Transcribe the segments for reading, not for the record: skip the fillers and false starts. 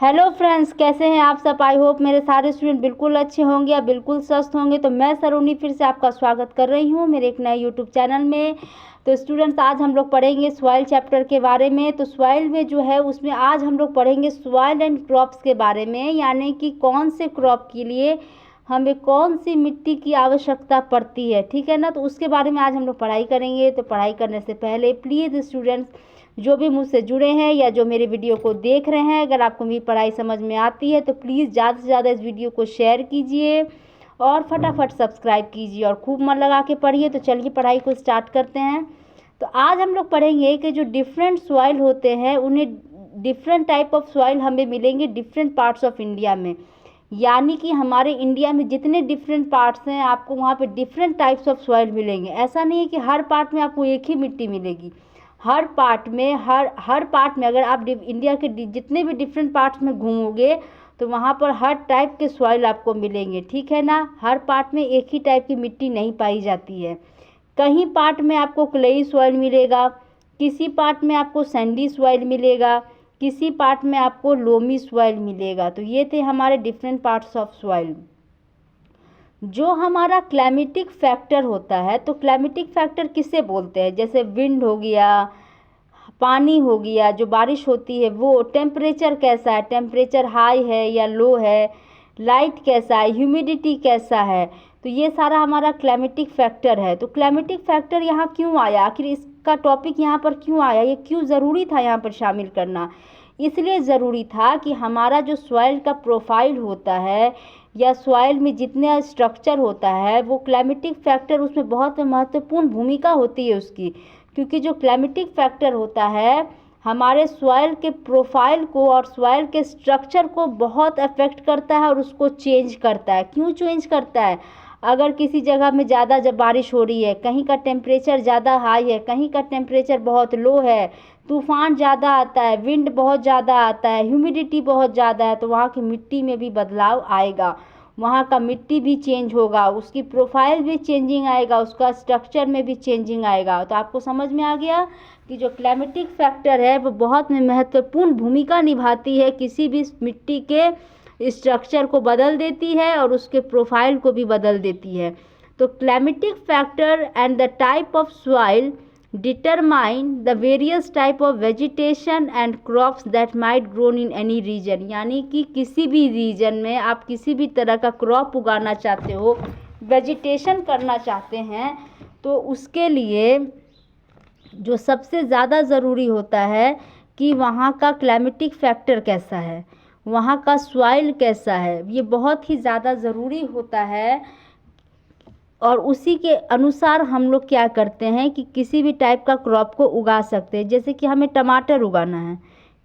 Hello friends, कैसे हैं आप सब। आई होप मेरे सारे स्टूडेंट बिल्कुल अच्छे होंगे या बिल्कुल स्वस्थ होंगे। तो मैं सरोनी फिर से आपका स्वागत कर रही हूं मेरे एक नए यूट्यूब चैनल में। तो स्टूडेंट्स, आज हम लोग पढ़ेंगे सॉइल चैप्टर के बारे में। तो सॉइल में जो है उसमें आज हम लोग पढ़ेंगे सॉइल एंड क्रॉप्स के बारे में, यानी कि कौन से क्रॉप के लिए हमें कौन सी मिट्टी की आवश्यकता पड़ती है, ठीक है ना। तो उसके बारे में आज हम लोग पढ़ाई करेंगे। तो पढ़ाई करने से पहले प्लीज़ स्टूडेंट्स, जो भी मुझसे जुड़े हैं या जो मेरे वीडियो को देख रहे हैं, अगर आपको मेरी पढ़ाई समझ में आती है तो प्लीज़ ज़्यादा से ज़्यादा इस वीडियो को शेयर कीजिए और फटाफट सब्सक्राइब कीजिए और खूब मन लगा के पढ़िए। तो चलिए पढ़ाई को स्टार्ट करते हैं। तो आज हम लोग पढ़ेंगे कि जो डिफरेंट सॉइल होते हैं उन्हें डिफरेंट टाइप ऑफ सॉइल हमें मिलेंगे डिफरेंट पार्ट्स ऑफ इंडिया में। यानी कि हमारे इंडिया में जितने डिफरेंट पार्ट्स हैं आपको वहाँ पे डिफरेंट टाइप्स ऑफ सॉइल मिलेंगे। ऐसा नहीं है कि हर पार्ट में आपको एक ही मिट्टी मिलेगी। हर पार्ट में हर पार्ट में अगर आप इंडिया के जितने भी डिफरेंट पार्ट्स में घूमोगे तो वहाँ पर हर टाइप के सॉइल आपको मिलेंगे, ठीक है ना। हर पार्ट में एक ही टाइप की मिट्टी नहीं पाई जाती है। कहीं पार्ट में आपको क्लेई सॉइल मिलेगा, किसी पार्ट में आपको सैंडी सॉइल मिलेगा, किसी पार्ट में आपको लोमी सॉइल मिलेगा। तो ये थे हमारे डिफरेंट पार्ट्स ऑफ सॉइल। जो हमारा क्लाइमेटिक फैक्टर होता है, तो क्लाइमेटिक फैक्टर किसे बोलते हैं, जैसे विंड हो गया, पानी हो गया, जो बारिश होती है वो, टेम्परेचर कैसा है, टेम्परेचर हाई है या लो है, लाइट कैसा है, ह्यूमिडिटी कैसा है। तो ये सारा हमारा क्लाइमेटिक फैक्टर है। तो क्लाइमेटिक फैक्टर यहाँ क्यों आया, आखिर इसका टॉपिक यहाँ पर क्यों आया, ये क्यों ज़रूरी था यहाँ पर शामिल करना। इसलिए ज़रूरी था कि हमारा जो सॉइल का प्रोफाइल होता है या सॉइल में जितने स्ट्रक्चर होता है वो क्लाइमेटिक फैक्टर उसमें बहुत महत्वपूर्ण भूमिका होती है उसकी। क्योंकि जो क्लाइमेटिक फैक्टर होता है हमारे सॉइल के प्रोफाइल को और सॉइल के स्ट्रक्चर को बहुत अफेक्ट करता है और उसको चेंज करता है। क्यों चेंज करता है, अगर किसी जगह में ज़्यादा जब बारिश हो रही है, कहीं का टेम्परेचर ज़्यादा हाई है, कहीं का टेम्परेचर बहुत लो है, तूफान ज़्यादा आता है, विंड बहुत ज़्यादा आता है, ह्यूमिडिटी बहुत ज़्यादा है, तो वहाँ की मिट्टी में भी बदलाव आएगा। वहाँ का मिट्टी भी चेंज होगा, उसकी प्रोफाइल भी चेंजिंग आएगा, उसका स्ट्रक्चर में भी चेंजिंग आएगा। तो आपको समझ में आ गया कि जो क्लाइमेटिक फैक्टर है वो बहुत महत्वपूर्ण भूमिका निभाती है, किसी भी मिट्टी के स्ट्रक्चर को बदल देती है और उसके प्रोफाइल को भी बदल देती है। तो climatic factor and the type of soil determine the various type of vegetation and crops that might grown in any region. यानी कि किसी भी रीजन में आप किसी भी तरह का क्रॉप उगाना चाहते हो, वेजिटेशन करना चाहते हैं, तो उसके लिए जो सबसे ज़्यादा ज़रूरी होता है कि वहाँ का क्लाइमेटिक फैक्टर कैसा है, वहाँ का सॉइल कैसा है, ये बहुत ही ज़्यादा ज़रूरी होता है। और उसी के अनुसार हम लोग क्या करते हैं कि किसी भी टाइप का क्रॉप को उगा सकते हैं। जैसे कि हमें टमाटर उगाना है,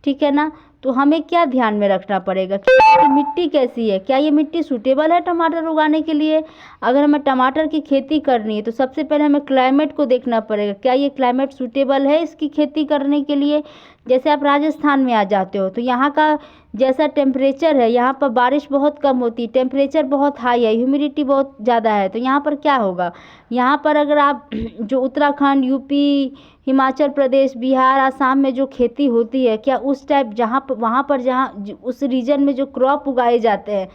ठीक है ना, तो हमें क्या ध्यान में रखना पड़ेगा कि मिट्टी कैसी है, क्या ये मिट्टी सूटेबल है टमाटर उगाने के लिए। अगर हमें टमाटर की खेती करनी है तो सबसे पहले हमें क्लाइमेट को देखना पड़ेगा, क्या ये क्लाइमेट सूटेबल है इसकी खेती करने के लिए। जैसे आप राजस्थान में आ जाते हो तो यहाँ का जैसा टेम्परेचर है, यहाँ पर बारिश बहुत कम होती है, टेम्परेचर बहुत हाई है, ह्यूमिडिटी बहुत ज़्यादा है, तो यहाँ पर क्या होगा, यहाँ पर अगर आप जो उत्तराखंड, यूपी, हिमाचल प्रदेश, बिहार, आसाम में जो खेती होती है, क्या उस टाइप जहाँ पर वहाँ पर जहाँ उस रीजन में जो क्रॉप उगाए जाते हैं,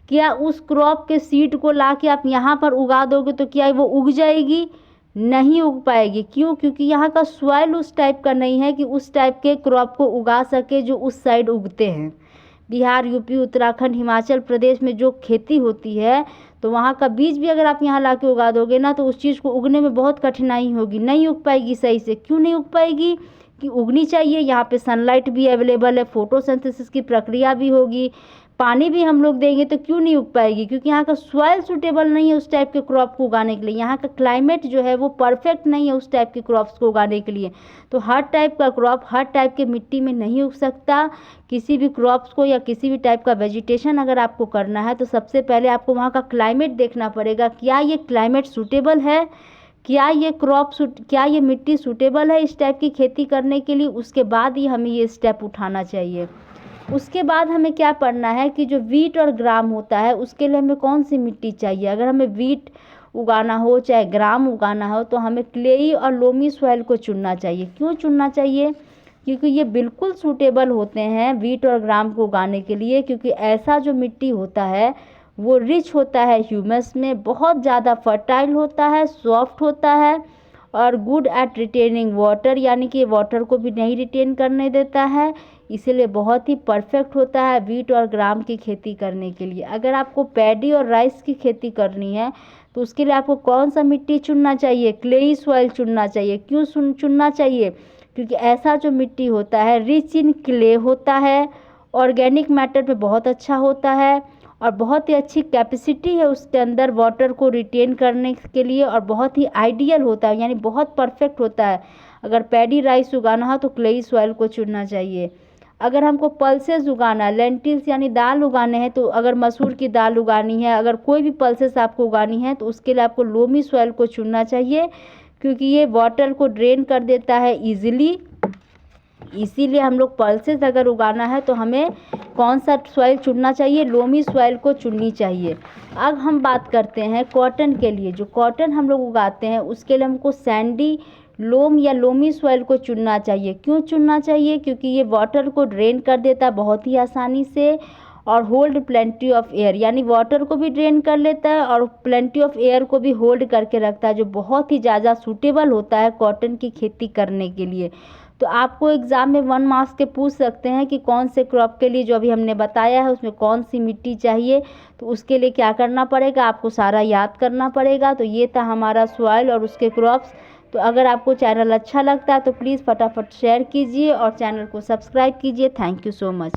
क्या उस क्रॉप के सीड को ला के आप यहाँ पर उगा दोगे तो क्या वो उग जाएगी, नहीं उग पाएगी। क्यों, क्योंकि यहाँ का सॉइल उस टाइप का नहीं है कि उस टाइप के क्रॉप को उगा सके जो उस साइड उगते हैं। बिहार, यूपी, उत्तराखंड, हिमाचल प्रदेश में जो खेती होती है तो वहाँ का बीज भी अगर आप यहाँ ला के उगा दोगे ना तो उस चीज़ को उगने में बहुत कठिनाई होगी, नहीं उग पाएगी सही से। क्यों नहीं उग पाएगी, कि उगनी चाहिए, यहाँ पे सनलाइट भी अवेलेबल है, फोटोसिंथेसिस की प्रक्रिया भी होगी, पानी भी हम लोग देंगे, तो क्यों नहीं उग पाएगी, क्योंकि यहाँ का सॉइल सूटेबल नहीं है उस टाइप के क्रॉप को उगाने के लिए। यहाँ का क्लाइमेट जो है वो परफेक्ट नहीं है उस टाइप के क्रॉप्स को उगाने के लिए। तो हर टाइप का क्रॉप हर टाइप के मिट्टी में नहीं उग सकता। किसी भी क्रॉप्स को या किसी भी टाइप का वेजिटेशन अगर आपको करना है तो सबसे पहले आपको वहाँ का क्लाइमेट देखना पड़ेगा, क्या ये क्लाइमेट सूटेबल है, क्या ये क्या ये मिट्टी सूटेबल है इस टाइप की खेती करने के लिए। उसके बाद ही हमें ये स्टेप उठाना चाहिए। उसके बाद हमें क्या पढ़ना है कि जो वीट और ग्राम होता है उसके लिए हमें कौन सी मिट्टी चाहिए। अगर हमें वीट उगाना हो चाहे ग्राम उगाना हो तो हमें क्लेई और लोमी सॉइल को चुनना चाहिए। क्यों चुनना चाहिए, क्योंकि ये बिल्कुल सूटेबल होते हैं वीट और ग्राम को उगाने के लिए, क्योंकि ऐसा जो मिट्टी होता है वो रिच होता है ह्यूमस में, बहुत ज़्यादा फर्टाइल होता है, सॉफ्ट होता है और गुड एट रिटेनिंग वाटर, यानी कि वाटर को भी नहीं रिटेन करने देता है, इसीलिए बहुत ही परफेक्ट होता है वीट और ग्राम की खेती करने के लिए। अगर आपको पैडी और राइस की खेती करनी है तो उसके लिए आपको कौन सा मिट्टी चुनना चाहिए? क्लेई सॉइल चुनना चाहिए। क्यों चुनना चाहिए? क्योंकि ऐसा जो मिट्टी होता है रिच इन क्ले होता है, ऑर्गेनिक मैटर पे बहुत अच्छा होता है और बहुत ही अच्छी कैपेसिटी है उसके अंदर वाटर को रिटेन करने के लिए, और बहुत ही आइडियल होता है, यानी बहुत परफेक्ट होता है। अगर पैडी राइस उगाना हो तो क्लेई सॉइल को चुनना चाहिए। अगर हमको पल्सेस उगाना, लेंटिल्स यानी दाल उगाने हैं, तो अगर मसूर की दाल उगानी है, अगर कोई भी पल्सेस आपको उगानी है तो उसके लिए आपको लोमी सॉइल को चुनना चाहिए, क्योंकि ये वाटर को ड्रेन कर देता है ईजिली। इसीलिए हम लोग पल्सेस अगर उगाना है तो हमें कौन सा सॉइल चुनना चाहिए? लोमी सॉइल को चुननी चाहिए। अब हम बात करते हैं कॉटन के लिए। जो कॉटन हम लोग उगाते हैं उसके लिए हमको सैंडी लोम या लोमी सॉइल को चुनना चाहिए। क्यों चुनना चाहिए? क्योंकि ये वाटर को ड्रेन कर देता है बहुत ही आसानी से और होल्ड प्लेंटी ऑफ एयर, यानी वाटर को भी ड्रेन कर लेता है और प्लेंटी ऑफ एयर को भी होल्ड करके रखता है, जो बहुत ही ज़्यादा सूटेबल होता है कॉटन की खेती करने के लिए। तो आपको एग्ज़ाम में 1 मार्क्स के पूछ सकते हैं कि कौन से क्रॉप के लिए जो अभी हमने बताया है उसमें कौन सी मिट्टी चाहिए, तो उसके लिए क्या करना पड़ेगा? आपको सारा याद करना पड़ेगा। तो ये था हमारा सॉइल और उसके क्रॉप्स। तो अगर आपको चैनल अच्छा लगता है तो प्लीज़ फटाफट शेयर कीजिए और चैनल को सब्सक्राइब कीजिए। Thank you so much.